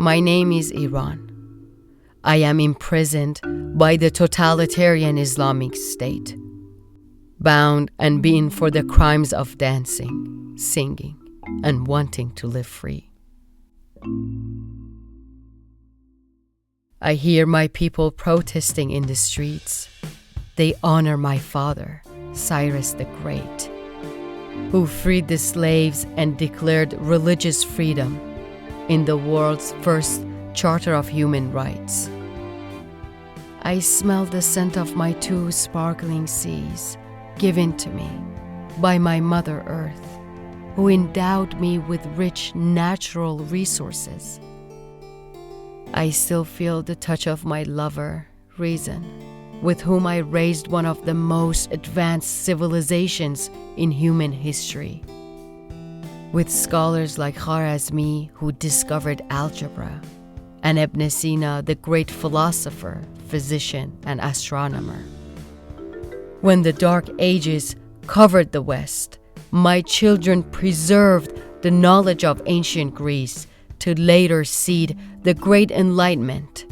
My name is Iran. I am imprisoned by the totalitarian Islamic State, bound and beaten for the crimes of dancing, singing, and wanting to live free. I hear my people protesting in the streets. They honor my father, Cyrus the Great, who freed the slaves and declared religious freedom in the world's first Charter of Human Rights. I smell the scent of my 2 sparkling seas, given to me by my Mother Earth, who endowed me with rich natural resources. I still feel the touch of my lover, Reason, with whom I raised one of the most advanced civilizations in human history, with scholars like Khwarazmi, who discovered algebra, and Ibn Sina, the great philosopher, physician, and astronomer. When the Dark Ages covered the West, my children preserved the knowledge of ancient Greece to later seed the Great Enlightenment.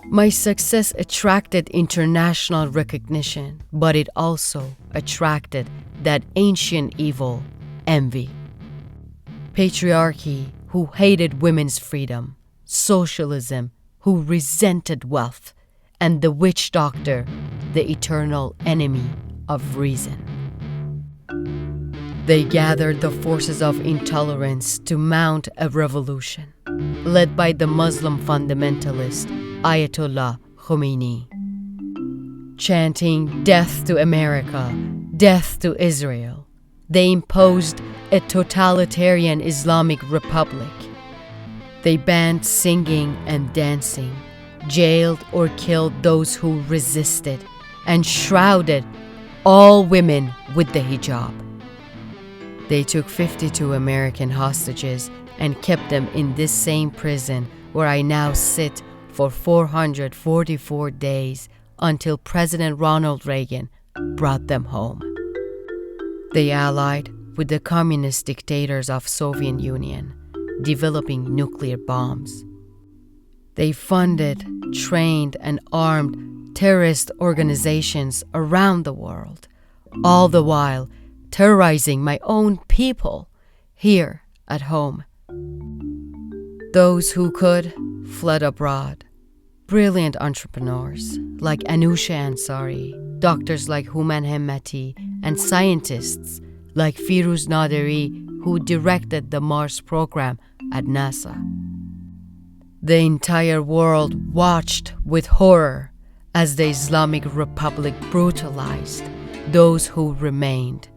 My success attracted international recognition, but it also attracted that ancient evil, envy. Patriarchy, who hated women's freedom, socialism, who resented wealth, and the witch doctor, the eternal enemy of reason. They gathered the forces of intolerance to mount a revolution, led by the Muslim fundamentalist Ayatollah Khomeini. Chanting "Death to America, death to Israel," they imposed a totalitarian Islamic republic. They banned singing and dancing, jailed or killed those who resisted, and shrouded all women with the hijab. They took 52 American hostages and kept them in this same prison where I now sit for 444 days until President Ronald Reagan brought them home. They allied with the communist dictators of Soviet Union, developing nuclear bombs. They funded, trained, and armed terrorist organizations around the world, all the while terrorizing my own people here at home. Those who could fled abroad. Brilliant entrepreneurs like Anousheh Ansari, doctors like Houman Hemmati, and scientists like Firuz Naderi, who directed the Mars program at NASA. The entire world watched with horror as the Islamic Republic brutalized those who remained.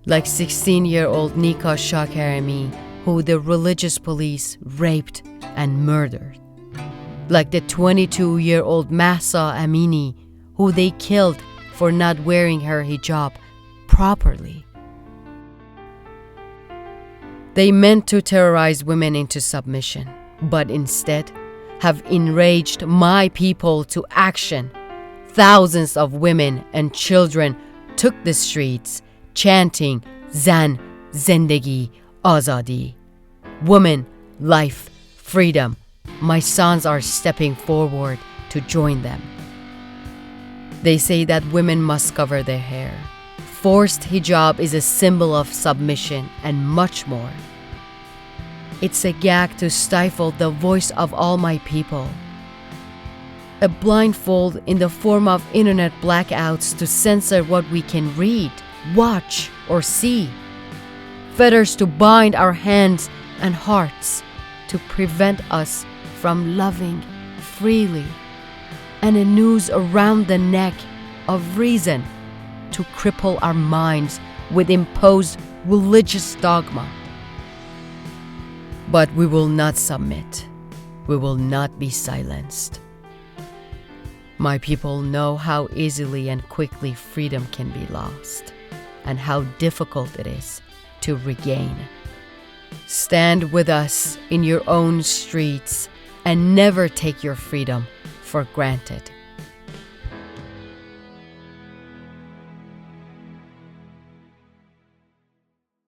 Like 16-year-old Nika Shakarami, who the religious police raped and murdered. Like the 22-year-old Mahsa Amini, who they killed for not wearing her hijab properly. They meant to terrorize women into submission, but instead have enraged my people to action. Thousands of women and children took the streets, chanting Zan, Zindagi, Azadi. Woman, life, freedom. My sons are stepping forward to join them. They say that women must cover their hair. Forced hijab is a symbol of submission and much more. It's a gag to stifle the voice of all my people. A blindfold in the form of internet blackouts to censor what we can read, watch, or see. Fetters to bind our hands and hearts to prevent us from loving freely, and a noose around the neck of reason to cripple our minds with imposed religious dogma. But we will not submit. We will not be silenced. My people know how easily and quickly freedom can be lost, and how difficult it is to regain. Stand with us in your own streets and never take your freedom for granted.